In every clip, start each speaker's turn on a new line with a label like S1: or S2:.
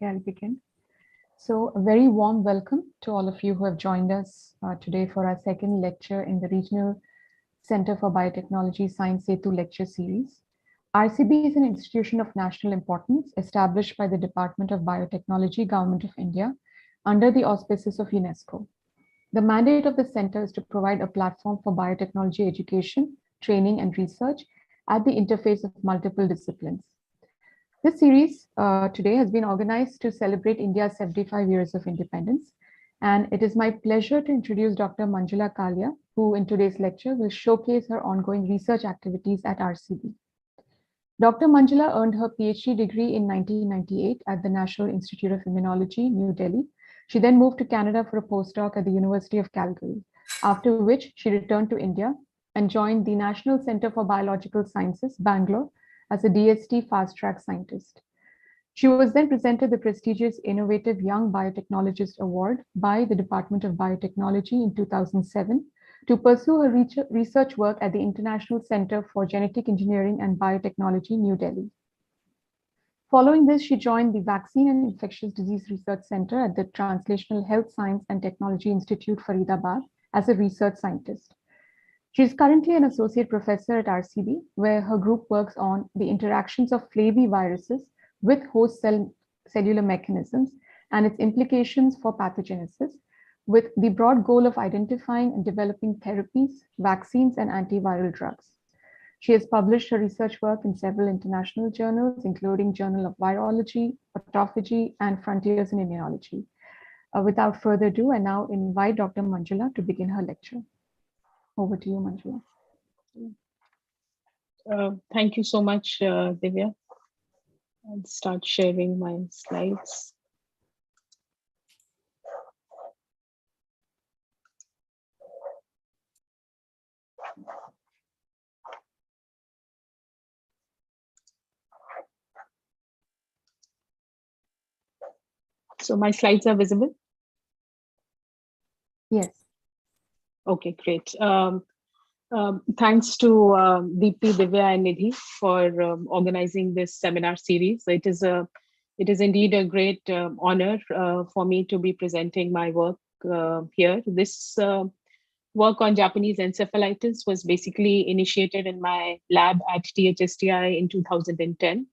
S1: Okay, I'll begin. So a very warm welcome to all of you who have joined us today for our second lecture in the Regional Center for Biotechnology Science Setu lecture series. RCB is an institution of national importance established by the Department of Biotechnology, Government of India, under the auspices of UNESCO. The mandate of the center is to provide a platform for biotechnology education, training, and research at the interface of multiple disciplines. This series today has been organized to celebrate India's 75 years of independence, and it is my pleasure to introduce Dr. Manjula Kalia, who in today's lecture will showcase her ongoing research activities at RCB. Dr. Manjula earned her PhD degree in 1998 at the National Institute of Immunology, New Delhi. She then moved to Canada for a postdoc at the University of Calgary, after which she returned to India and joined the National Center for Biological Sciences, Bangalore, as a DST fast-track scientist. She was then presented the prestigious Innovative Young Biotechnologist Award by the Department of Biotechnology in 2007 to pursue her research work at the International Center for Genetic Engineering and Biotechnology, New Delhi. Following this, she joined the Vaccine and Infectious Disease Research Center at the Translational Health Science and Technology Institute, Faridabad, as a research scientist. She is currently an associate professor at RCB, where her group works on the interactions of Flaviviruses with host cellular mechanisms and its implications for pathogenesis, with the broad goal of identifying and developing therapies, vaccines, and antiviral drugs. She has published her research work in several international journals, including Journal of Virology, Autophagy, and Frontiers in Immunology. Without further ado, I now invite Dr. Manjula to begin her lecture. Over to you, Manjula.
S2: Thank you so much, Divya. I'll start sharing my slides. So my slides are visible?
S1: Yes.
S2: Okay, great. Thanks to Deepti, Divya, and Nidhi for organizing this seminar series. It is indeed a great honor for me to be presenting my work here. This work on Japanese encephalitis was basically initiated in my lab at THSTI in 2010,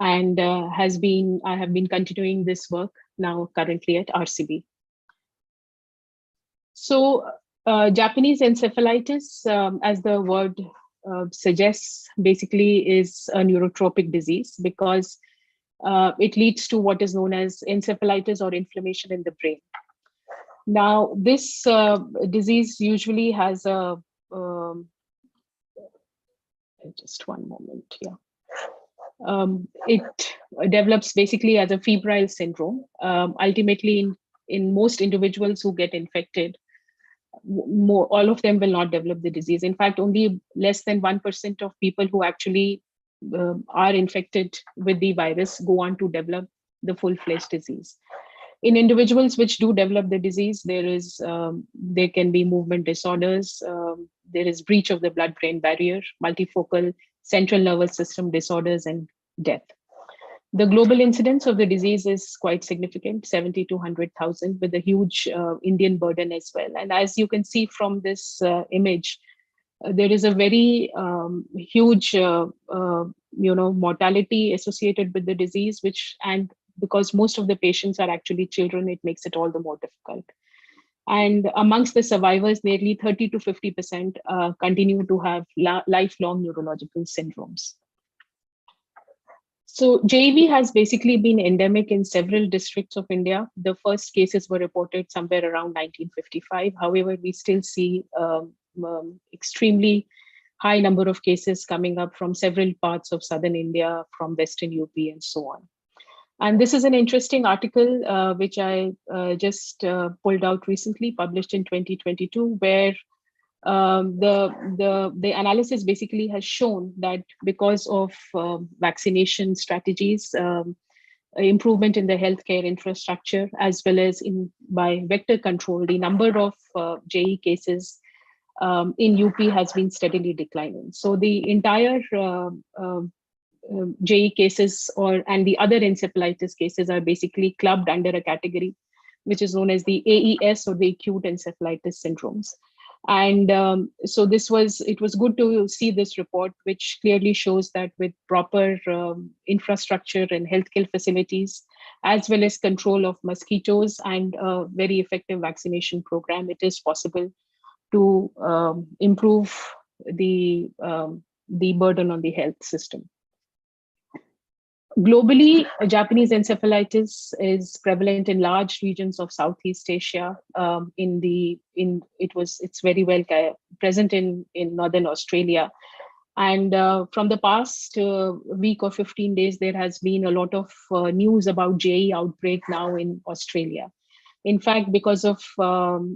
S2: and I have been continuing this work now currently at RCB. So Japanese encephalitis, as the word suggests, basically is a neurotropic disease because it leads to what is known as encephalitis or inflammation in the brain. Now, this disease usually has a, just one moment here. It develops basically as a febrile syndrome. Ultimately, in most individuals who get infected, all of them will not develop the disease. In fact, only less than 1% of people who actually are infected with the virus go on to develop the full-fledged disease. In individuals which do develop the disease, there can be movement disorders, there is breach of the blood-brain barrier, multifocal central nervous system disorders, and death. The global incidence of the disease is quite significant, 70 to 100,000, with a huge Indian burden as well. And as you can see from this image, there is a very huge, mortality associated with the disease, and because most of the patients are actually children, it makes it all the more difficult. And amongst the survivors, nearly 30 to 50% continue to have lifelong neurological syndromes. So JEV has basically been endemic in several districts of India. The first cases were reported somewhere around 1955. However, we still see extremely high number of cases coming up from several parts of southern India, from western UP, and so on. And this is an interesting article which I just pulled out recently, published in 2022, where the analysis basically has shown that because of vaccination strategies, improvement in the healthcare infrastructure, as well as by vector control, the number of JE cases in UP has been steadily declining. So the entire JE cases and the other encephalitis cases are basically clubbed under a category, which is known as the AES, or the acute encephalitis syndromes. And so it was good to see this report, which clearly shows that with proper infrastructure and healthcare facilities, as well as control of mosquitoes and a very effective vaccination program, it is possible to improve the burden on the health system. Globally, Japanese encephalitis is prevalent in large regions of Southeast Asia. It's very well present in Northern Australia. And from the past week or 15 days, there has been a lot of news about JE outbreak now in Australia. In fact, because of global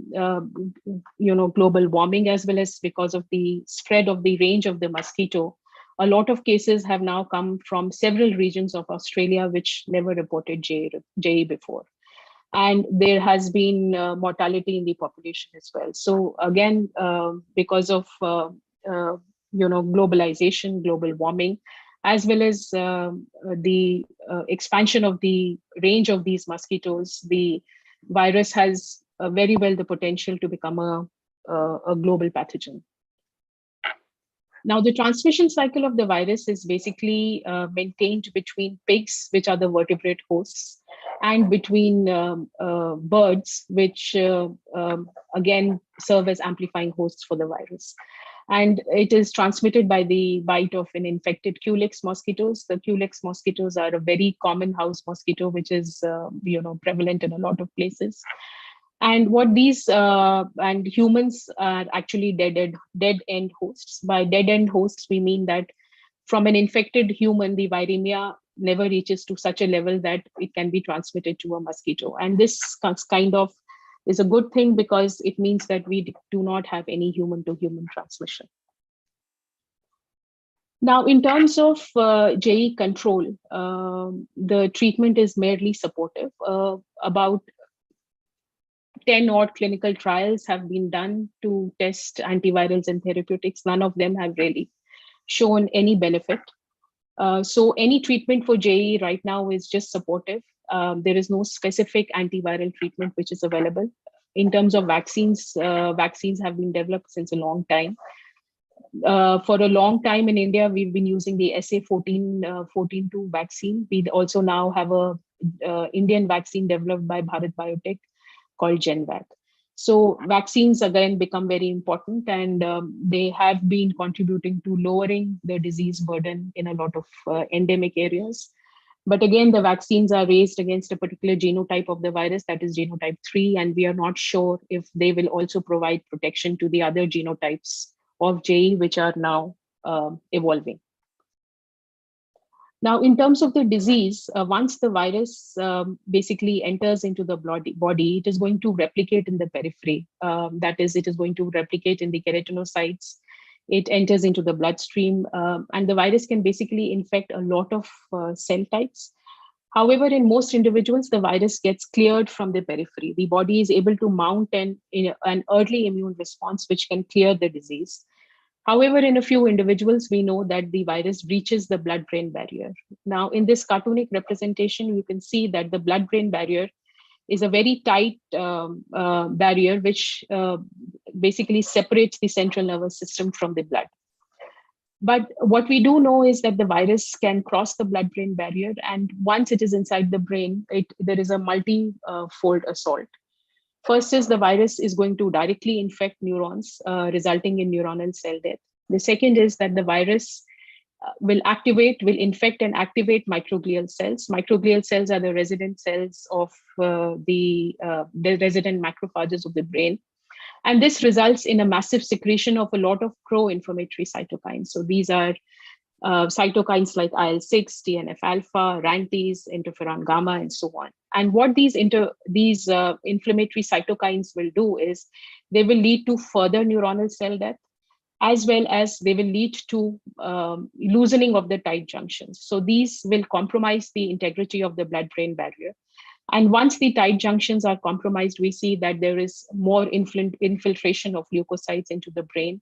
S2: warming, as well as because of the spread of the range of the mosquito, a lot of cases have now come from several regions of Australia which never reported JE before. And there has been mortality in the population as well. So again, because of globalization, global warming, as well as the expansion of the range of these mosquitoes, the virus has very well the potential to become a global pathogen. Now, the transmission cycle of the virus is basically maintained between pigs, which are the vertebrate hosts, and between birds, which again serve as amplifying hosts for the virus. And it is transmitted by the bite of an infected Culex mosquitoes. The Culex mosquitoes are a very common house mosquito, which is prevalent in a lot of places. And what these and humans are actually dead end hosts. By dead end hosts, we mean that from an infected human, the viremia never reaches to such a level that it can be transmitted to a mosquito. And this kind of is a good thing, because it means that we do not have any human to human transmission. Now, in terms of JE control, the treatment is merely supportive. About 10 odd clinical trials have been done to test antivirals and therapeutics. None of them have really shown any benefit. So any treatment for JE right now is just supportive. There is no specific antiviral treatment which is available. In terms of vaccines, vaccines have been developed since a long time. For a long time in India, we've been using the SA14-2 vaccine. We also now have a Indian vaccine developed by Bharat Biotech called GenVac. So vaccines again become very important, and they have been contributing to lowering the disease burden in a lot of endemic areas. But again, the vaccines are raised against a particular genotype of the virus, that is genotype 3, and we are not sure if they will also provide protection to the other genotypes of JE, which are now evolving. Now, in terms of the disease, once the virus basically enters into the body, it is going to replicate in the periphery. That is, it is going to replicate in the keratinocytes. It enters into the bloodstream, and the virus can basically infect a lot of cell types. However, in most individuals, the virus gets cleared from the periphery. The body is able to mount an early immune response, which can clear the disease. However, in a few individuals, we know that the virus breaches the blood-brain barrier. Now, in this cartoonic representation, you can see that the blood-brain barrier is a very tight barrier, which basically separates the central nervous system from the blood. But what we do know is that the virus can cross the blood-brain barrier, and once it is inside the brain, there is a multi-fold assault. First is the virus is going to directly infect neurons, resulting in neuronal cell death. The second is that the virus will infect and activate microglial cells. Microglial cells are the resident cells of the resident macrophages of the brain. And this results in a massive secretion of a lot of pro-inflammatory cytokines. So these are cytokines like IL-6, TNF-alpha, RANTES, interferon gamma, and so on. And what these inflammatory cytokines will do is they will lead to further neuronal cell death, as well as they will lead to loosening of the tight junctions. So these will compromise the integrity of the blood-brain barrier. And once the tight junctions are compromised, we see that there is more infiltration of leukocytes into the brain.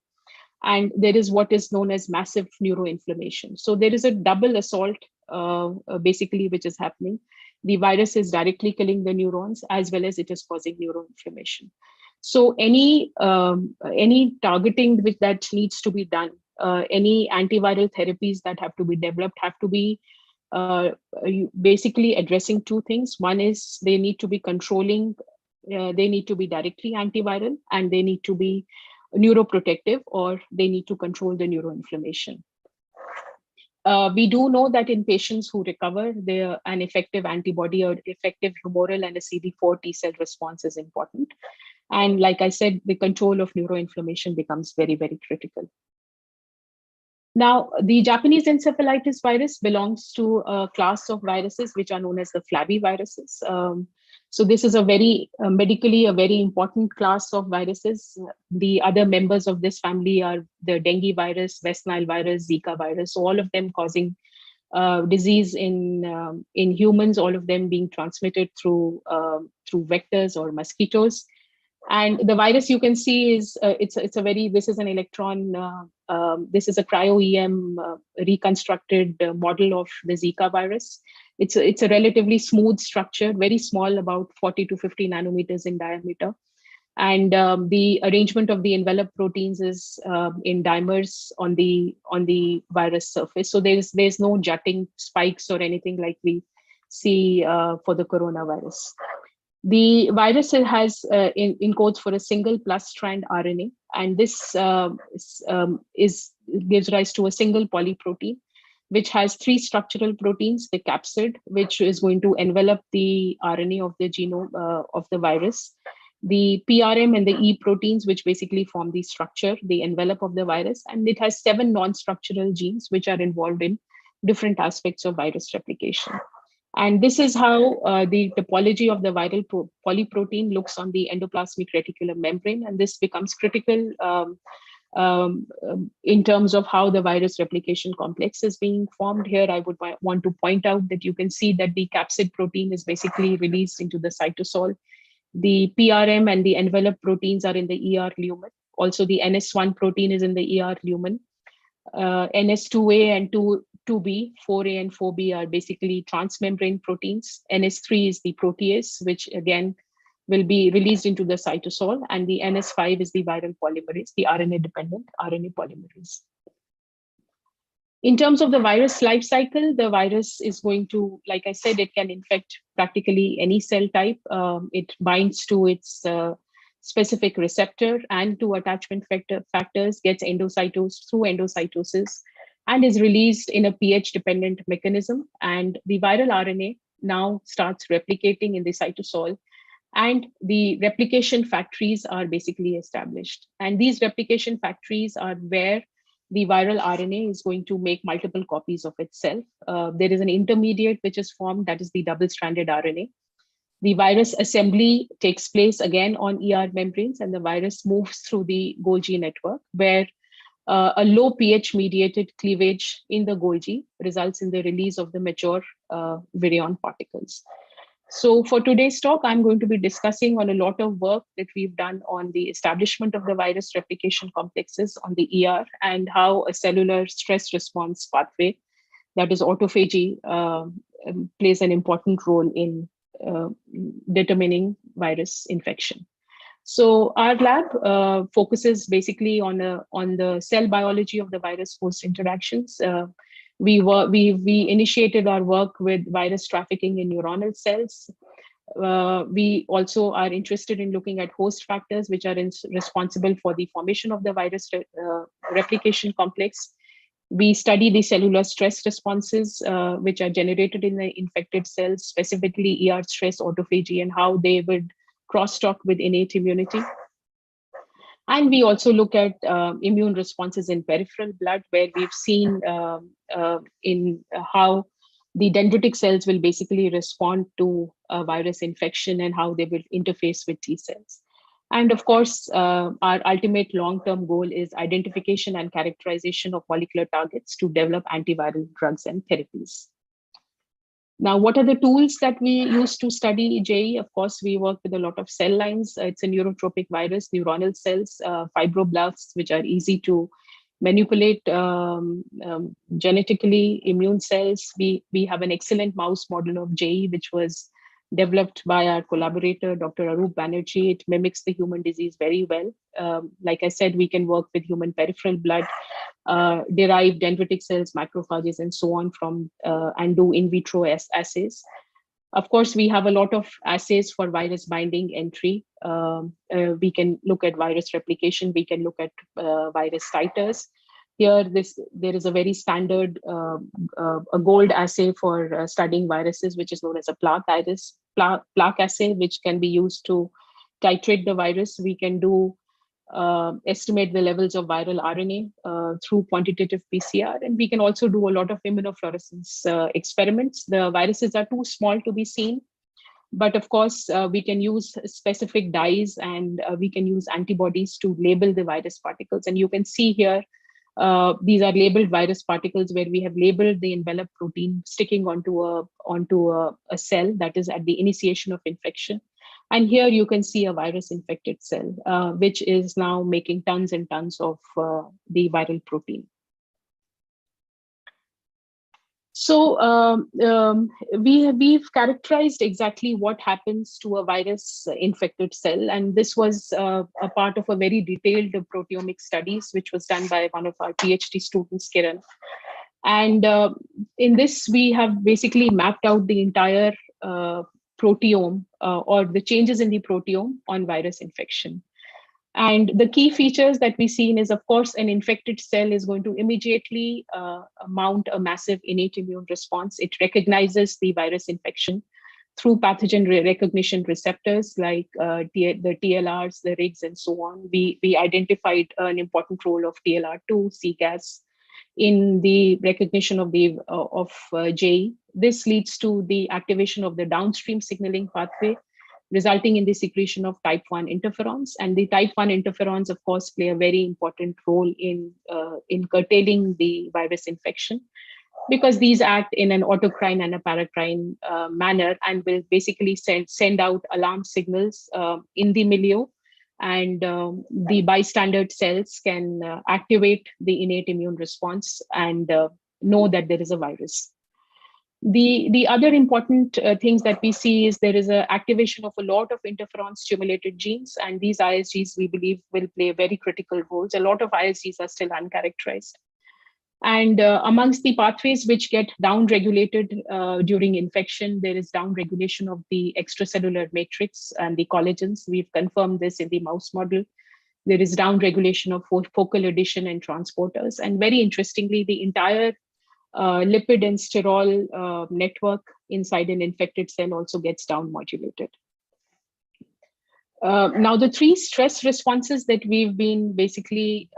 S2: And there is what is known as massive neuroinflammation. So there is a double assault basically which is happening. The virus is directly killing the neurons as well as it is causing neuroinflammation. So any targeting which that needs to be done, any antiviral therapies that have to be developed have to be basically addressing two things. One is they need to be controlling, they need to be directly antiviral, and they need to be neuroprotective, or they need to control the neuroinflammation. We do know that in patients who recover, an effective antibody or effective humoral and a CD4 T cell response is important. And like I said, the control of neuroinflammation becomes very, very critical. Now, the Japanese encephalitis virus belongs to a class of viruses which are known as the Flaviviruses. So this is a very medically a very important class of viruses. The other members of this family are the dengue virus, West Nile virus, Zika virus, so all of them causing disease in humans, all of them being transmitted through vectors or mosquitoes. And the virus you can see is this is an electron, this is a cryo-EM reconstructed model of the Zika virus. It's a relatively smooth structure, very small, about 40 to 50 nanometers in diameter. And the arrangement of the enveloped proteins is in dimers on the virus surface. So there's no jutting spikes or anything like we see for the coronavirus. The virus has encodes for a single plus strand RNA, and this gives rise to a single polyprotein, which has three structural proteins: the capsid, which is going to envelop the RNA of the genome of the virus, the PRM and the E proteins, which basically form the structure, the envelope of the virus, and it has 7 non-structural genes which are involved in different aspects of virus replication. And this is how the topology of the viral polyprotein looks on the endoplasmic reticulum membrane. And this becomes critical in terms of how the virus replication complex is being formed. Here, I would want to point out that you can see that the capsid protein is basically released into the cytosol. The PRM and the envelope proteins are in the ER lumen. Also, the NS1 protein is in the ER lumen. NS2A and 2B, 4A and 4B are basically transmembrane proteins. NS3 is the protease, which again will be released into the cytosol. And the NS5 is the viral polymerase, the RNA-dependent RNA polymerase. In terms of the virus life cycle, the virus is going to, like I said, it can infect practically any cell type. It binds to its specific receptor and to attachment factors, gets endocytosed through endocytosis, and is released in a pH-dependent mechanism. And the viral RNA now starts replicating in the cytosol, and the replication factories are basically established. And these replication factories are where the viral RNA is going to make multiple copies of itself. There is an intermediate which is formed, that is the double-stranded RNA. The virus assembly takes place again on ER membranes, and the virus moves through the Golgi network, where a low pH mediated cleavage in the Golgi results in the release of the mature virion particles. So for today's talk, I'm going to be discussing on a lot of work that we've done on the establishment of the virus replication complexes on the ER, and how a cellular stress response pathway, that is autophagy, plays an important role in determining virus infection. So our lab focuses basically on the cell biology of the virus host interactions. We initiated our work with virus trafficking in neuronal cells. We also are interested in looking at host factors, which are responsible for the formation of the virus replication complex. We study the cellular stress responses, which are generated in the infected cells, specifically ER stress, autophagy, and how they would crosstalk with innate immunity. And we also look at immune responses in peripheral blood, where we've seen in how the dendritic cells will basically respond to a virus infection and how they will interface with T cells. And of course, our ultimate long-term goal is identification and characterization of molecular targets to develop antiviral drugs and therapies. Now, what are the tools that we use to study JE? Of course, we work with a lot of cell lines. It's a neurotropic virus, neuronal cells, fibroblasts, which are easy to manipulate genetically immune cells. We have an excellent mouse model of JE, which was developed by our collaborator, Dr. Arup Banerjee. It mimics the human disease very well. Like I said, we can work with human peripheral blood, derive dendritic cells, macrophages, and so on from and do in vitro assays. Of course, we have a lot of assays for virus binding entry. We can look at virus replication. We can look at virus titers. Here, there is a very standard a gold assay for studying viruses, which is known as a plaque assay, which can be used to titrate the virus. We can do estimate the levels of viral RNA through quantitative PCR. And we can also do a lot of immunofluorescence experiments. The viruses are too small to be seen, but of course, we can use specific dyes and we can use antibodies to label the virus particles. And you can see here, these are labeled virus particles where we have labeled the enveloped protein sticking onto a cell that is at the initiation of infection. And here you can see a virus infected cell, which is now making tons and tons of the viral protein. So we've characterized exactly what happens to a virus infected cell. And this was a part of a very detailed proteomic studies, which was done by one of our PhD students, Kiran. And in this, we have basically mapped out the entire proteome or the changes in the proteome on virus infection. And the key features that we've seen is, of course, an infected cell is going to immediately mount a massive innate immune response. It recognizes the virus infection through pathogen recognition receptors like the TLRs, the RIGs, and so on. We identified an important role of TLR2, CGAS, in the recognition of the JE. This leads to the activation of the downstream signaling pathway, resulting in the secretion of type 1 interferons. And the type 1 interferons, of course, play a very important role in curtailing the virus infection, because these act in an autocrine and a paracrine manner and will basically send out alarm signals in the milieu. And the bystander cells can activate the innate immune response and know that there is a virus. The other important things that we see is there is an activation of a lot of interferon stimulated genes, and these ISGs we believe will play very critical roles. A lot of ISGs are still uncharacterized. And amongst the pathways which get downregulated during infection, there is downregulation of the extracellular matrix and the collagens. We've confirmed this in the mouse model. There is downregulation of focal adhesion and transporters. And very interestingly, the entire lipid and sterol network inside an infected cell also gets down modulated. Now, the three stress responses that we've been basically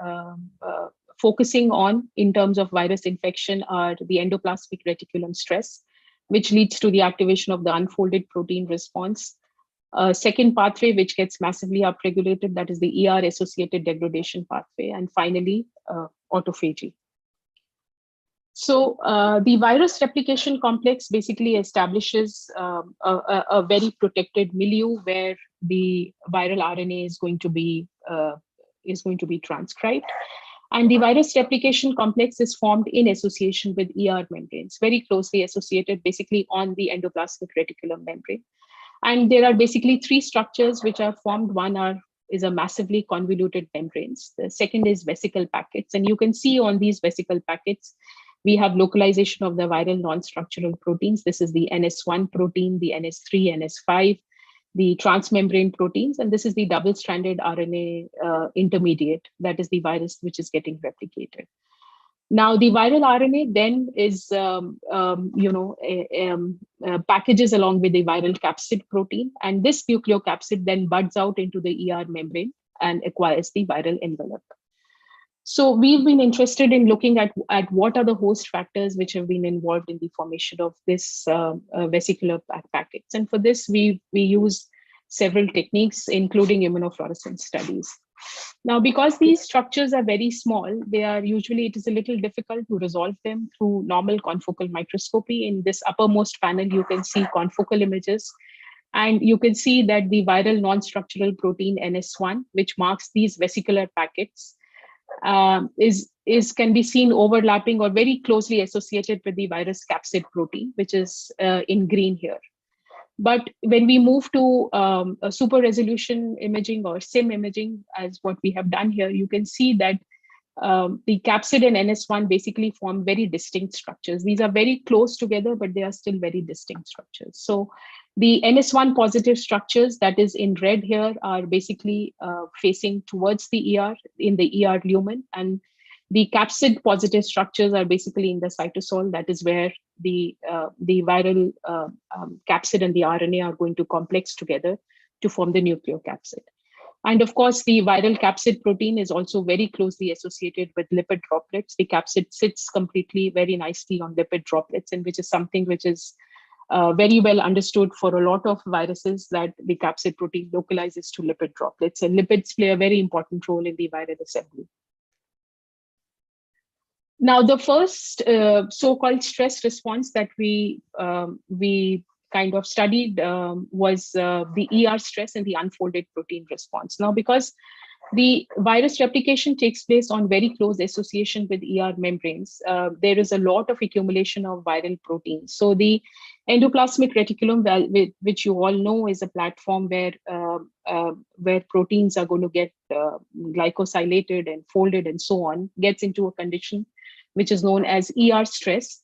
S2: focusing on in terms of virus infection are the endoplasmic reticulum stress, which leads to the activation of the unfolded protein response. Second pathway, which gets massively upregulated, that is the ER-associated degradation pathway. And finally, autophagy. So the virus replication complex basically establishes a very protected milieu where the viral RNA is going to be transcribed. And the virus replication complex is formed in association with ER membranes, very closely associated basically on the endoplasmic reticulum membrane. And there are basically three structures which are formed. One is a massively convoluted membranes. The second is vesicle packets. And you can see on these vesicle packets, we have localization of the viral non-structural proteins. This is the NS1 protein, the NS3, NS5, the transmembrane proteins, and this is the double-stranded RNA intermediate, that is the virus which is getting replicated. Now, the viral RNA then is, packages along with the viral capsid protein, and this nucleocapsid then buds out into the ER membrane and acquires the viral envelope. So we've been interested in looking at what are the host factors which have been involved in the formation of this vesicular packets. And for this, we use several techniques, including immunofluorescence studies. Now, because these structures are very small, it is a little difficult to resolve them through normal confocal microscopy. In this uppermost panel, you can see confocal images. And you can see that the viral non-structural protein NS1, which marks these vesicular packets, can be seen overlapping or very closely associated with the virus capsid protein, which is in green here. But when we move to a super resolution imaging or SIM imaging, as what we have done here, you can see that the capsid and NS1 basically form very distinct structures. These are very close together, but they are still very distinct structures. So the NS1 positive structures that is in red here are basically facing towards the ER in the ER lumen, and the capsid positive structures are basically in the cytosol. That is where the viral capsid and the RNA are going to complex together to form the nucleocapsid. And of course, the viral capsid protein is also very closely associated with lipid droplets. The capsid sits completely very nicely on lipid droplets, and which is something which is very well understood for a lot of viruses, that the capsid protein localizes to lipid droplets, and lipids play a very important role in the viral assembly. Now, the first so-called stress response that we kind of studied was the ER stress and the unfolded protein response. Now, because the virus replication takes place on very close association with ER membranes, there is a lot of accumulation of viral proteins. So the endoplasmic reticulum, which you all know is a platform where proteins are going to get glycosylated and folded and so on, gets into a condition which is known as ER stress.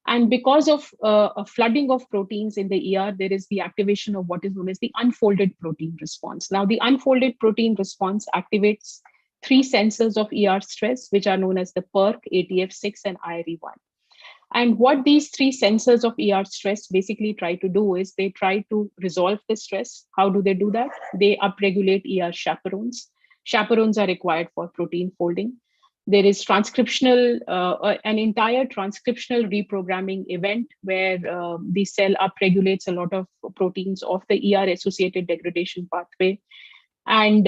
S2: And because of a flooding of proteins in the ER, there is the activation of what is known as the unfolded protein response. Now, the unfolded protein response activates three sensors of ER stress, which are known as the PERK, ATF6, and IRE1. And what these three sensors of ER stress basically try to do is they try to resolve the stress. How do they do that? They upregulate ER chaperones. Chaperones are required for protein folding. There is transcriptional, an entire transcriptional reprogramming event where the cell upregulates a lot of proteins of the ER-associated degradation pathway. And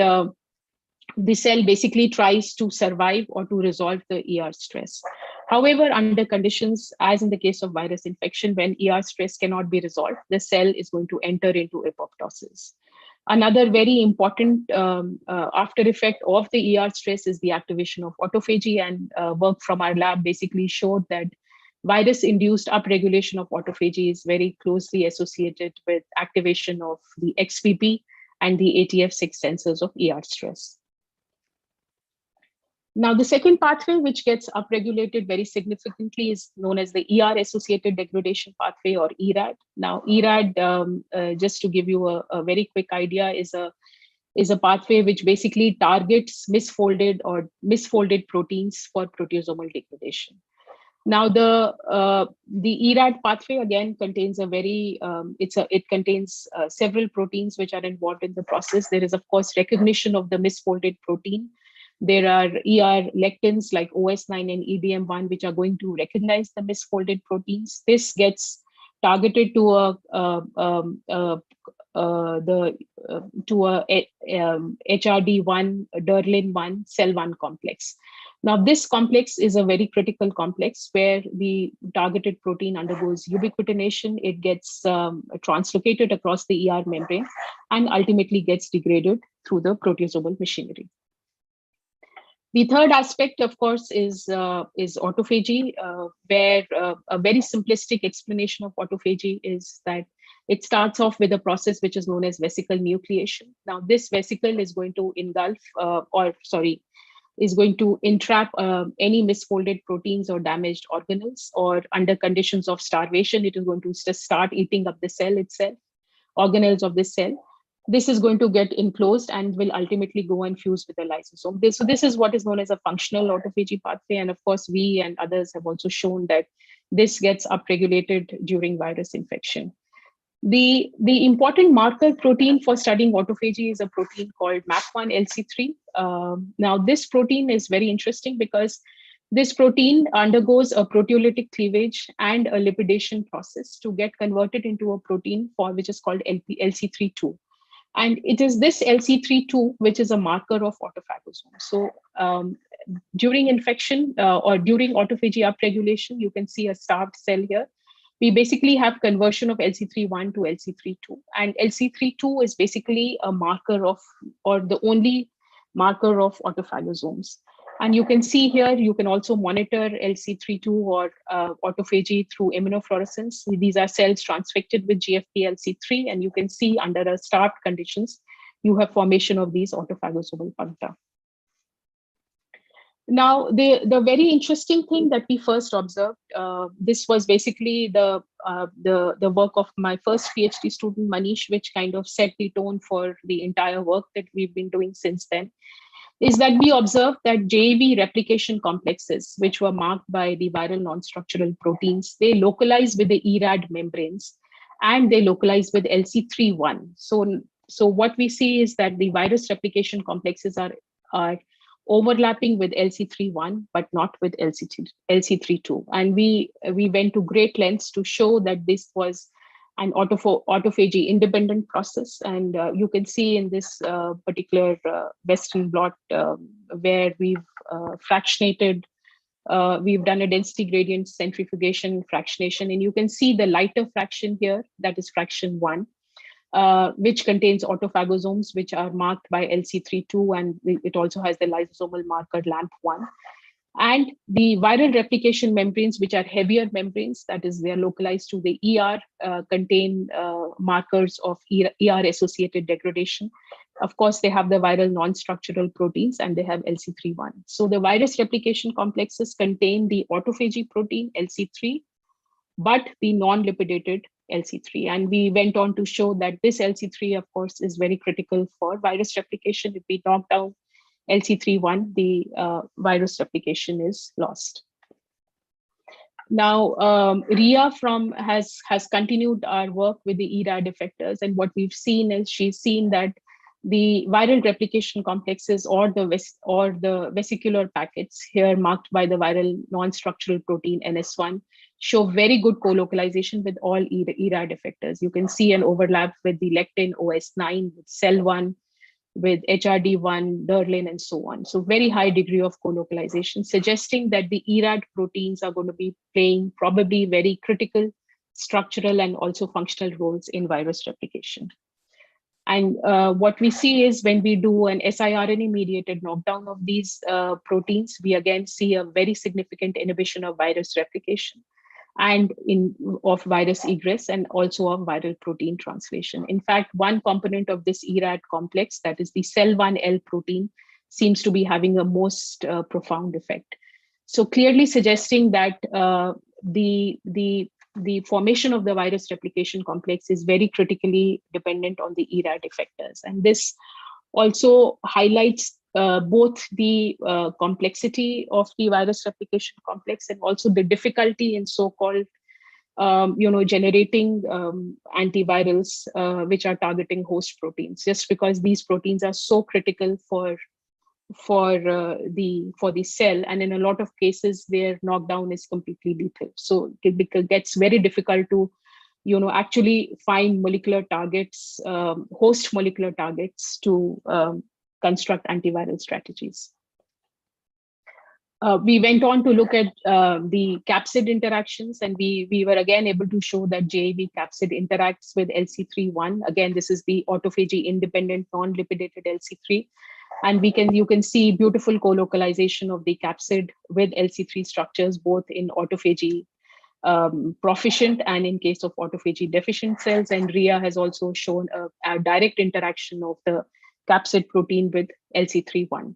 S2: the cell basically tries to survive or to resolve the ER stress. However, under conditions, as in the case of virus infection, when ER stress cannot be resolved, the cell is going to enter into apoptosis. Another very important after effect of the ER stress is the activation of autophagy, and work from our lab basically showed that virus-induced upregulation of autophagy is very closely associated with activation of the XPP and the ATF6 sensors of ER stress. Now, the second pathway which gets upregulated very significantly is known as the ER-associated degradation pathway, or ERAD. Now, ERAD, just to give you a very quick idea, is a pathway which basically targets misfolded proteins for proteasomal degradation. Now, the ERAD pathway again contains it contains several proteins which are involved in the process. There is, of course, recognition of the misfolded protein. There are ER lectins like OS9 and EDM1, which are going to recognize the misfolded proteins. This gets targeted to a HRD1, DERLIN1, cell1 complex. Now, this complex is a very critical complex where the targeted protein undergoes ubiquitination. It gets translocated across the ER membrane and ultimately gets degraded through the proteasomal machinery. The third aspect, of course, is autophagy, where a very simplistic explanation of autophagy is that it starts off with a process which is known as vesicle nucleation. Now, this vesicle is going to is going to entrap any misfolded proteins or damaged organelles, or under conditions of starvation, it is going to just start eating up the cell itself, organelles of the cell. This is going to get enclosed and will ultimately go and fuse with the lysosome. So this is what is known as a functional autophagy pathway. And of course, we and others have also shown that this gets upregulated during virus infection. The important marker protein for studying autophagy is a protein called MAP1-LC3. Now, this protein is very interesting because this protein undergoes a proteolytic cleavage and a lipidation process to get converted into a protein which is called LC32. And it is this LC32 which is a marker of autophagosome. So during infection or during autophagy upregulation, you can see a starved cell here. We basically have conversion of LC31 to LC32. And LC32 is basically a marker of, or the only marker of autophagosomes. And you can see here, you can also monitor LC32 or autophagy through immunofluorescence. These are cells transfected with GFP-LC3, and you can see under a starved conditions, you have formation of these autophagosomal puncta. Now, the very interesting thing that we first observed, this was basically the work of my first PhD student, Manish, which kind of set the tone for the entire work that we've been doing since then, is that we observed that JAV replication complexes, which were marked by the viral non-structural proteins, they localize with the ERAD membranes, and they localize with LC31. So what we see is that the virus replication complexes are overlapping with LC31, but not with LC32. And we went to great lengths to show that this was an autophagy independent process. And you can see in this particular Western blot where we've fractionated, we've done a density gradient centrifugation fractionation, and you can see the lighter fraction here, that is fraction 1. Which contains autophagosomes, which are marked by LC32, and it also has the lysosomal marker LAMP1. And the viral replication membranes, which are heavier membranes, that is, they are localized to the ER, contain markers of ER-associated degradation. Of course, they have the viral non-structural proteins, and they have LC31. So the virus replication complexes contain the autophagy protein, LC3, but the non-lipidated LC3. And we went on to show that this LC3, of course, is very critical for virus replication. If we knock down LC31, the virus replication is lost. Now, Ria has continued our work with the ERAD effectors, and what we've seen is she's seen that the viral replication complexes or the vesicular packets here marked by the viral non-structural protein NS1 show very good co-localization with all ERAD effectors. You can see an overlap with the lectin OS9, with CEL1, with HRD1, Derlin, and so on. So very high degree of co-localization, suggesting that the ERAD proteins are going to be playing probably very critical structural and also functional roles in virus replication. And what we see is when we do an siRNA-mediated knockdown of these proteins, we again see a very significant inhibition of virus replication and of virus egress, and also of viral protein translation. In fact, one component of this ERAD complex, that is the CEL1L protein, seems to be having a most profound effect. So clearly suggesting that the formation of the virus replication complex is very critically dependent on the ERAD effectors. And this also highlights both the complexity of the virus replication complex and also the difficulty in so-called, generating antivirals which are targeting host proteins, just because these proteins are so critical for the cell, and in a lot of cases their knockdown is completely lethal. So it gets very difficult to actually find molecular targets, host molecular targets to construct antiviral strategies. We went on to look at the capsid interactions, and we were again able to show that JAV capsid interacts with LC31. Again, this is the autophagy independent non-lipidated LC3. And you can see beautiful co-localization of the capsid with LC3 structures, both in autophagy proficient and in case of autophagy deficient cells. And Ria has also shown a direct interaction of the capsid protein with LC31.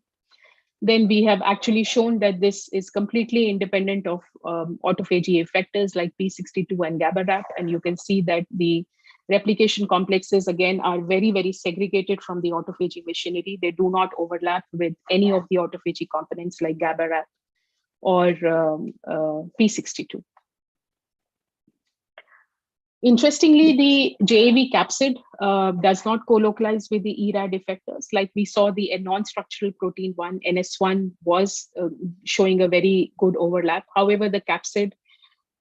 S2: Then we have actually shown that this is completely independent of autophagy effectors like P62 and GABA-RAP. And you can see that the replication complexes, again, are very, very segregated from the autophagy machinery. They do not overlap with any of the autophagy components like GABA-RAP or P62. Interestingly, the JAV capsid does not co-localize with the ERAD effectors. Like we saw, the non-structural protein 1, NS1, was showing a very good overlap. However, the capsid,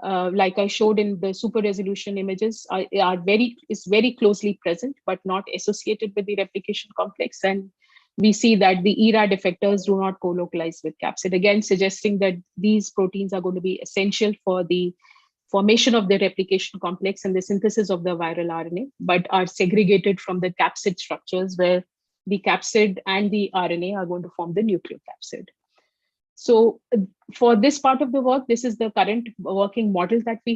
S2: like I showed in the super resolution images, is very closely present, but not associated with the replication complex. And we see that the ERAD effectors do not co-localize with capsid, again suggesting that these proteins are going to be essential for the formation of the replication complex and the synthesis of the viral RNA, but are segregated from the capsid structures where the capsid and the RNA are going to form the nucleocapsid. So for this part of the work, this is the current working model that we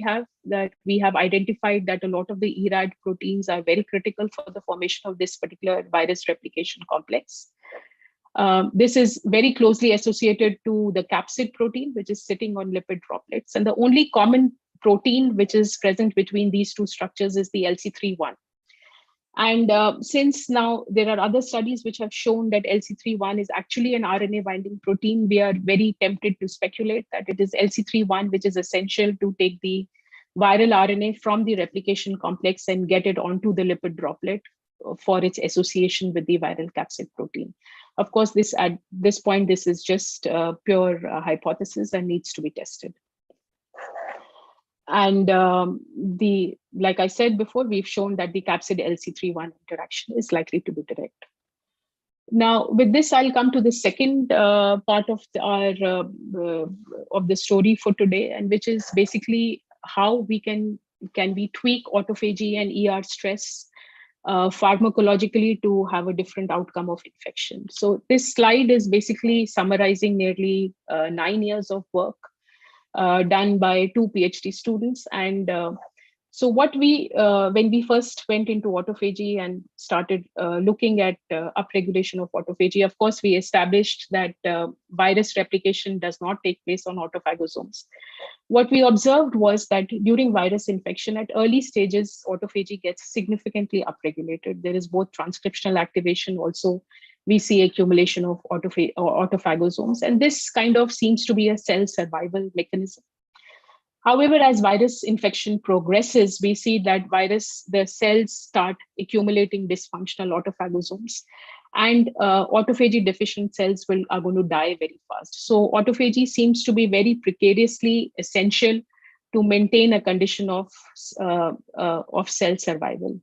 S2: have identified that a lot of the ERAD proteins are very critical for the formation of this particular virus replication complex. This is very closely associated to the capsid protein, which is sitting on lipid droplets. And the only common protein which is present between these two structures is the LC31. And since now there are other studies which have shown that LC31 is actually an RNA binding protein, we are very tempted to speculate that it is LC31 which is essential to take the viral RNA from the replication complex and get it onto the lipid droplet for its association with the viral capsid protein. Of course, at this point, this is just pure hypothesis and needs to be tested. And like I said before, we've shown that the capsid LC31 interaction is likely to be direct. Now, with this, I'll come to the second part of the story for today, and which is basically how we can we tweak autophagy and ER stress pharmacologically to have a different outcome of infection. So this slide is basically summarizing nearly 9 years of work done by 2 PhD students. And so what when we first went into autophagy and started looking at upregulation of autophagy, of course, we established that virus replication does not take place on autophagosomes. What we observed was that during virus infection at early stages, autophagy gets significantly upregulated. There is both transcriptional activation, also we see accumulation of autophagosomes, and this kind of seems to be a cell survival mechanism. However, as virus infection progresses, we see that the cells start accumulating dysfunctional autophagosomes, and autophagy deficient cells are going to die very fast. So autophagy seems to be very precariously essential to maintain a condition of cell survival.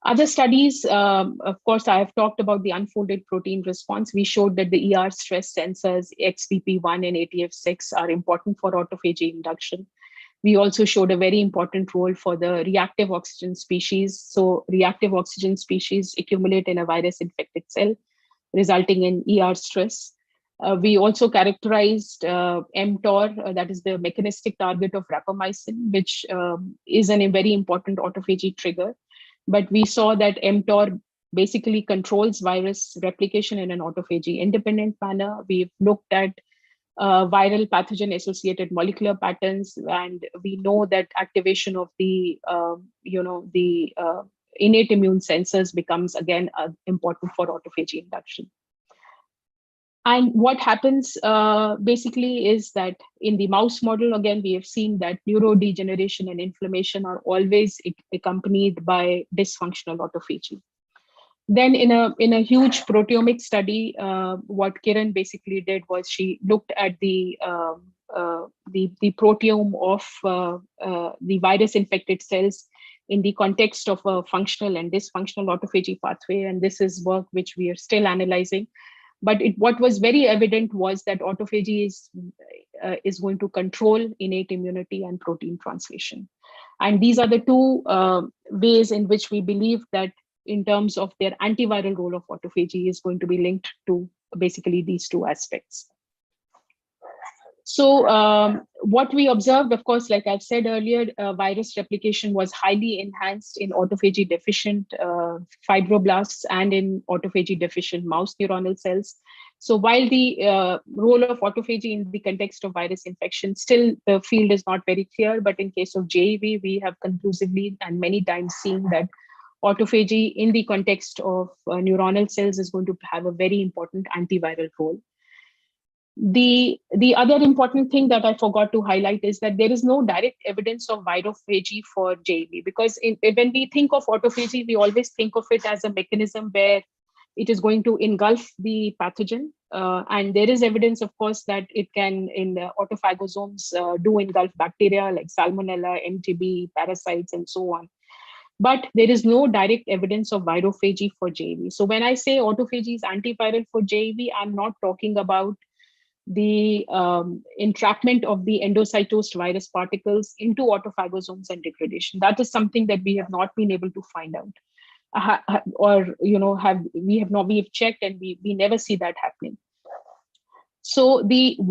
S2: Other studies, of course, I have talked about the unfolded protein response. We showed that the ER stress sensors XBP1 and ATF6 are important for autophagy induction. We also showed a very important role for the reactive oxygen species. So reactive oxygen species accumulate in a virus-infected cell, resulting in ER stress. We also characterized mTOR, that is the mechanistic target of rapamycin, which is a very important autophagy trigger. But we saw that mTOR basically controls virus replication in an autophagy independent manner. We've looked at viral pathogen associated molecular patterns, and we know that activation of the innate immune sensors becomes again important for autophagy induction. And what happens basically is that in the mouse model, again, we have seen that neurodegeneration and inflammation are always accompanied by dysfunctional autophagy. Then in a huge proteomic study, what Kiran basically did was she looked at the proteome of the virus-infected cells in the context of a functional and dysfunctional autophagy pathway. And this is work which we are still analyzing. But what was very evident was that autophagy is going to control innate immunity and protein translation. And these are the two ways in which we believe that in terms of their antiviral role of autophagy is going to be linked to basically these two aspects. So what we observed, of course, like I've said earlier, virus replication was highly enhanced in autophagy deficient fibroblasts and in autophagy deficient mouse neuronal cells. So while the role of autophagy in the context of virus infection, still the field is not very clear, but in case of JEV, we have conclusively and many times seen that autophagy in the context of neuronal cells is going to have a very important antiviral role. The other important thing that I forgot to highlight is that there is no direct evidence of virophagy for JEV, because when we think of autophagy, we always think of it as a mechanism where it is going to engulf the pathogen. And there is evidence, of course, that it can, in the autophagosomes, do engulf bacteria like Salmonella, MTB, parasites, and so on. But there is no direct evidence of virophagy for JEV. So when I say autophagy is antiviral for JEV, I'm not talking about the entrapment of the endocytosed virus particles into autophagosomes and degradation. That is something that we have not been able to find out, we have checked and we never see that happening. So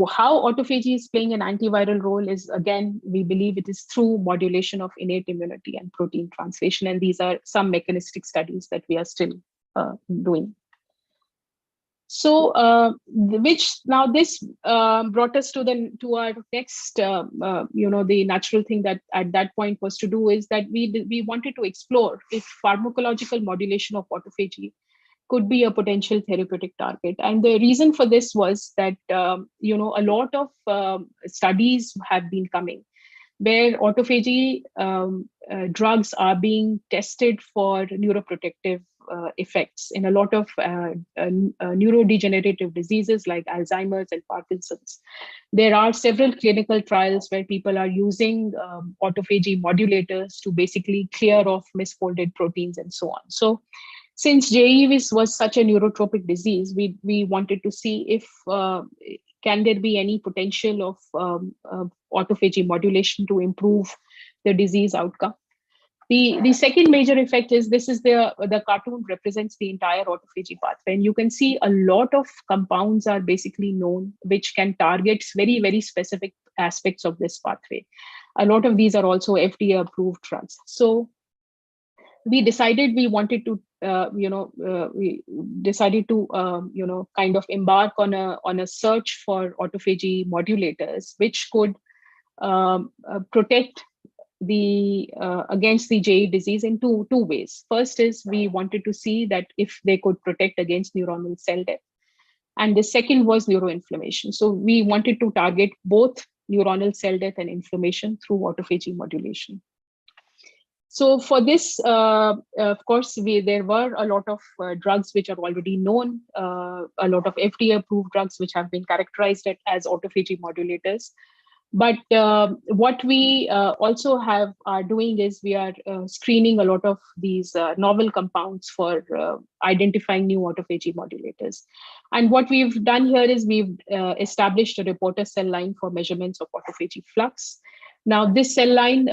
S2: how autophagy is playing an antiviral role is, again, we believe it is through modulation of innate immunity and protein translation. And these are some mechanistic studies that we are still doing. So, which now this brought us to our next, the natural thing that at that point was to do is that we wanted to explore if pharmacological modulation of autophagy could be a potential therapeutic target. And the reason for this was that, a lot of studies have been coming where autophagy drugs are being tested for neuroprotective effects in a lot of neurodegenerative diseases like Alzheimer's and Parkinson's. There are several clinical trials where people are using autophagy modulators to basically clear off misfolded proteins and so on. So since JE was such a neurotropic disease, we wanted to see if can there be any potential of autophagy modulation to improve the disease outcome. The second major effect is the cartoon represents the entire autophagy pathway, and you can see a lot of compounds are basically known which can target very, very specific aspects of this pathway. A lot of these are also FDA approved drugs. So we decided we wanted to kind of embark on a search for autophagy modulators which could protect against the JE disease in two ways. First is we wanted to see that if they could protect against neuronal cell death, and the second was neuroinflammation. So we wanted to target both neuronal cell death and inflammation through autophagy modulation. So for this, of course, there were a lot of drugs which are already known, a lot of FDA-approved drugs which have been characterized as autophagy modulators. But what we also are doing is we are screening a lot of these novel compounds for identifying new autophagy modulators. And what we've done here is we've established a reporter cell line for measurements of autophagy flux. Now, this cell line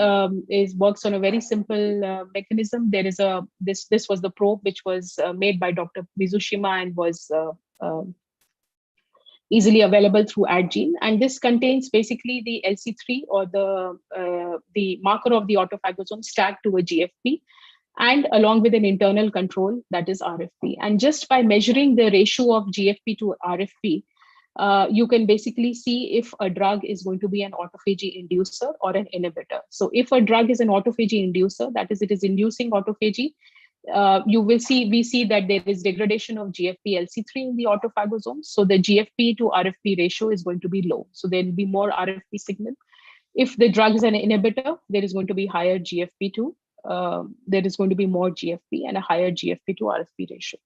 S2: works on a very simple mechanism. There is this was the probe which was made by Dr. Mizushima and was easily available through AdGene, and this contains basically the LC3 or the marker of the autophagosome stacked to a GFP, and along with an internal control that is RFP. And just by measuring the ratio of GFP to RFP, you can basically see if a drug is going to be an autophagy inducer or an inhibitor. So if a drug is an autophagy inducer, that is, it is inducing autophagy, we see that there is degradation of GFP-LC3 in the autophagosome. So the GFP to RFP ratio is going to be low. So there will be more RFP signal. If the drug is an inhibitor, there is going to be higher GFP to, there is going to be more GFP and a higher GFP to RFP ratio.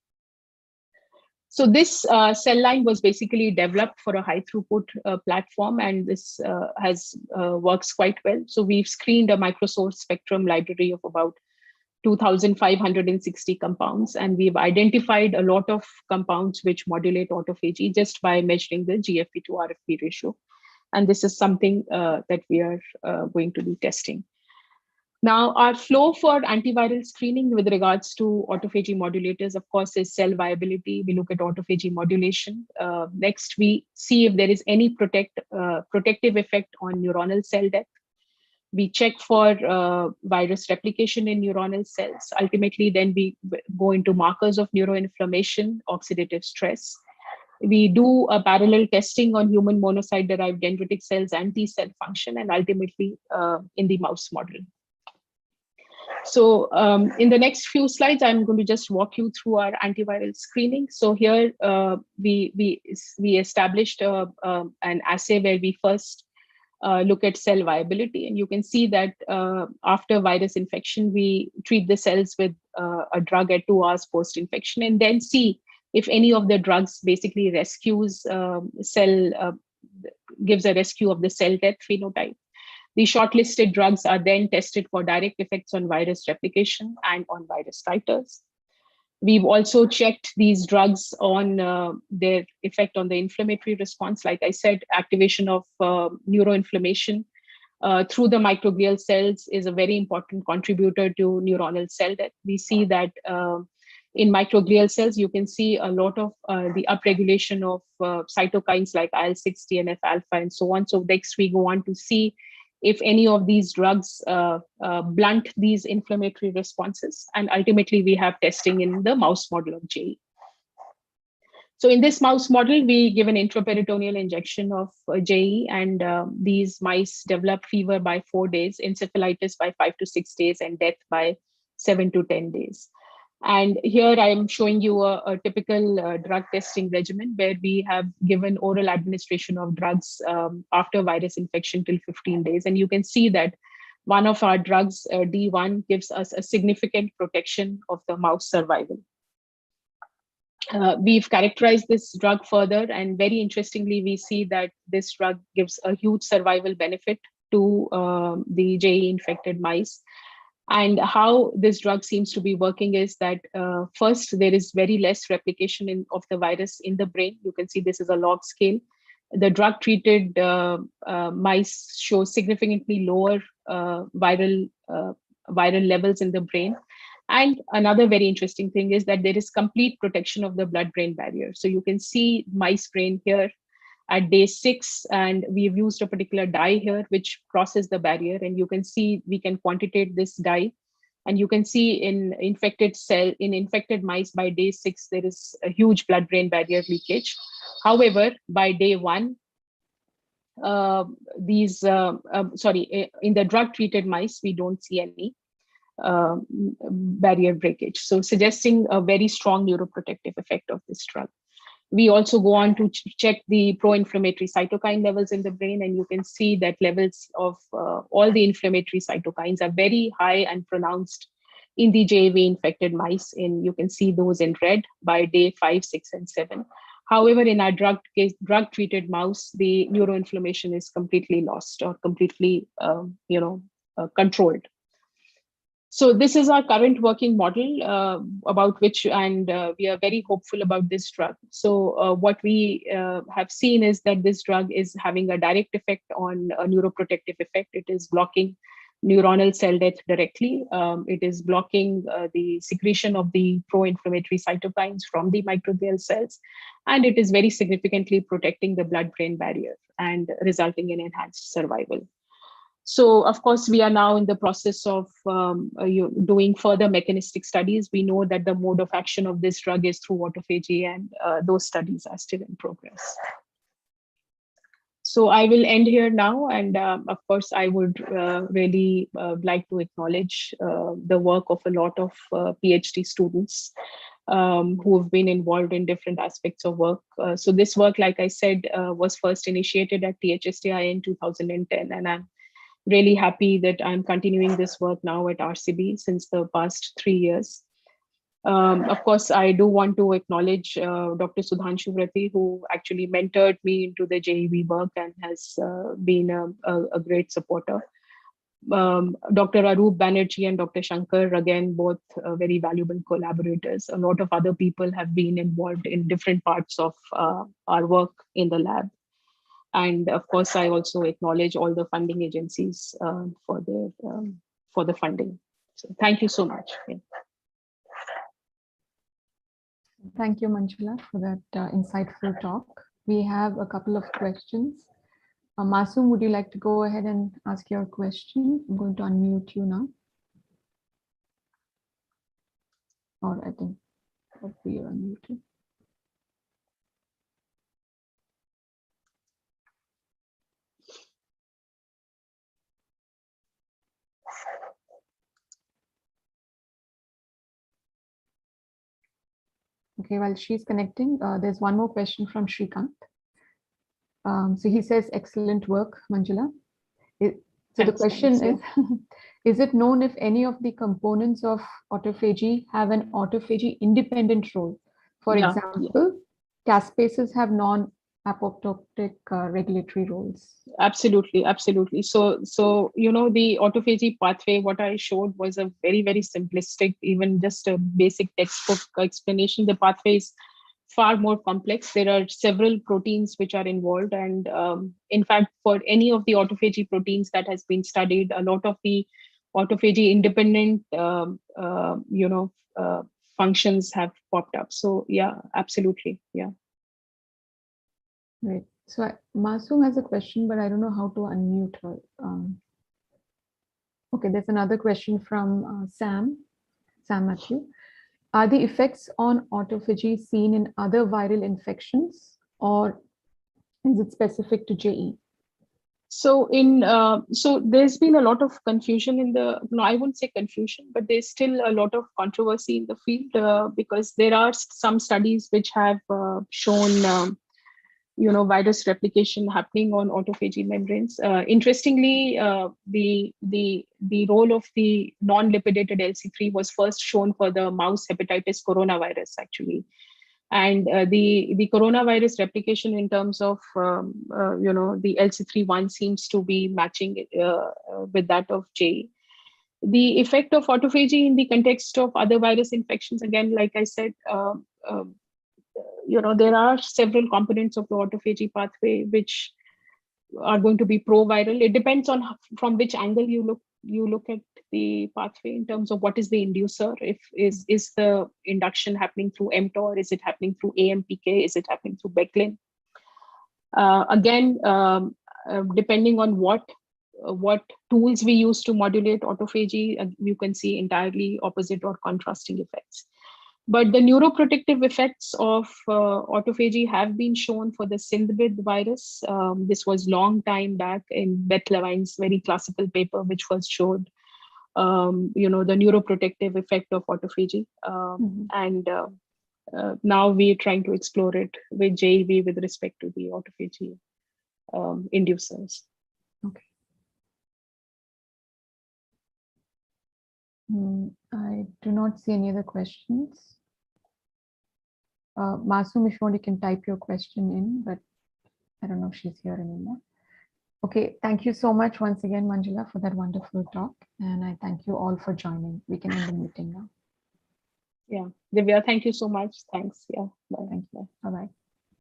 S2: So this cell line was basically developed for a high throughput platform, and this works quite well. So we've screened a Microsource Spectrum Ibrary of about 2,560 compounds, and we've identified a lot of compounds which modulate autophagy just by measuring the GFP to RFP ratio. And this is something that we are going to be testing. Now, our flow for antiviral screening with regards to autophagy modulators, of course, is cell viability. We look at autophagy modulation. Next, we see if there is any protective effect on neuronal cell death. We check for virus replication in neuronal cells. Ultimately, then we go into markers of neuroinflammation, oxidative stress. We do a parallel testing on human monocyte-derived dendritic cells and T-cell function, and ultimately in the mouse model. So in the next few slides, I'm going to just walk you through our antiviral screening. So here we established an assay where we first look at cell viability, and you can see that after virus infection, we treat the cells with a drug at 2 hours post-infection, and then see if any of the drugs basically rescues gives a rescue of the cell death phenotype. The shortlisted drugs are then tested for direct effects on virus replication and on virus titers. We've also checked these drugs on their effect on the inflammatory response. Like I said, activation of neuroinflammation through the microglial cells is a very important contributor to neuronal cell death. We see that In microglial cells, you can see a lot of the upregulation of cytokines like IL-6, TNF-alpha, and so on. So next we go on to see if any of these drugs blunt these inflammatory responses. And ultimately, we have testing in the mouse model of JE. So in this mouse model, we give an intraperitoneal injection of JE, and these mice develop fever by 4 days, encephalitis by 5 to 6 days, and death by 7 to 10 days. And here I am showing you a typical drug testing regimen where we have given oral administration of drugs after virus infection till 15 days. And you can see that one of our drugs, D1, gives us a significant protection of the mouse survival. We've characterized this drug further, and very interestingly, we see that this drug gives a huge survival benefit to the JE infected mice. And how this drug seems to be working is that first, there is very less replication of the virus in the brain. You can see this is a log scale. The drug treated mice show significantly lower viral levels in the brain. And another very interesting thing is that there is complete protection of the blood-brain barrier. So you can see mice brain here at day 6, and we've used a particular dye here which crosses the barrier, and you can see we can quantitate this dye, and you can see in infected mice by day 6 there is a huge blood-brain barrier leakage. However, by day 1, in the drug-treated mice we don't see any barrier breakage, so suggesting a very strong neuroprotective effect of this drug. We also go on to check the pro-inflammatory cytokine levels in the brain, and you can see that levels of all the inflammatory cytokines are very high and pronounced in the JAV infected mice. And you can see those in red by day 5, 6, and 7. However, in our drug-treated mouse, the neuroinflammation is completely lost or completely, controlled. So this is our current working model about which, and we are very hopeful about this drug. So what we have seen is that this drug is having a direct effect on a neuroprotective effect. It is blocking neuronal cell death directly. It is blocking the secretion of the pro-inflammatory cytokines from the microglial cells. And it is very significantly protecting the blood-brain barrier and resulting in enhanced survival. So, of course, we are now in the process of doing further mechanistic studies. We know that the mode of action of this drug is through autophagy, and those studies are still in progress. So I will end here now. And of course, I would really like to acknowledge the work of a lot of PhD students who have been involved in different aspects of work. So this work, like I said, was first initiated at THSTI in 2010. And I'm really happy that I'm continuing this work now at RCB since the past 3 years. Of course, I do want to acknowledge Dr. Sudhanshu Vrati, who actually mentored me into the JEV work and has been a great supporter. Dr. Arup Banerjee and Dr. Shankar, again, both very valuable collaborators. A lot of other people have been involved in different parts of our work in the lab. And of course, I also acknowledge all the funding agencies for the funding. So thank you so much.
S1: Thank you, Manjula, for that insightful talk. We have a couple of questions. Masoom, would you like to go ahead and ask your question? I'm going to unmute you now. Or I think hopefully you're unmuted. Okay, while she's connecting, there's one more question from Shrikant. So he says, excellent work, Manjula. So the question is it known if any of the components of autophagy have an autophagy independent role? For example, caspases have non-apoptotic regulatory roles.
S2: Absolutely, absolutely. So you know, the autophagy pathway, what I showed was a very, very simplistic, even just a basic textbook explanation. The pathway is far more complex. There are several proteins which are involved, and in fact, for any of the autophagy proteins that has been studied, a lot of the autophagy independent functions have popped up. So yeah, absolutely. Yeah.
S1: Right. So Masoom has a question, but I don't know how to unmute her. Okay, there's another question from Sam Matthew. Are the effects on autophagy seen in other viral infections, or is it specific to JE?
S2: So so there's been a lot of confusion in the, no, I wouldn't say confusion, but there's still a lot of controversy in the field because there are some studies which have shown virus replication happening on autophagy membranes. Interestingly, the role of the non-lipidated LC3 was first shown for the mouse hepatitis coronavirus, actually. And the coronavirus replication in terms of the LC3-1 seems to be matching with that of J. The effect of autophagy in the context of other virus infections, again, like I said, there are several components of the autophagy pathway which are going to be pro-viral. It depends on from which angle you look at the pathway in terms of what is the inducer. If is the induction happening through mTOR? Is it happening through AMPK? Is it happening through Becklin? Depending on what tools we use to modulate autophagy, you can see entirely opposite or contrasting effects. But the neuroprotective effects of autophagy have been shown for the Sindbid virus. This was long time back in Beth Levine's very classical paper, which first showed, the neuroprotective effect of autophagy. And now we're trying to explore it with JEV with respect to the autophagy inducers.
S1: Okay. I do not see any other questions. Masoom, if you want, you can type your question in, but I don't know if she's here anymore. Okay, thank you so much once again, Manjula, for that wonderful talk. And I thank you all for joining. We can end the meeting now.
S2: Yeah, Divya, thank you so much. Thanks. Yeah, bye.
S1: Thank you. Bye-bye.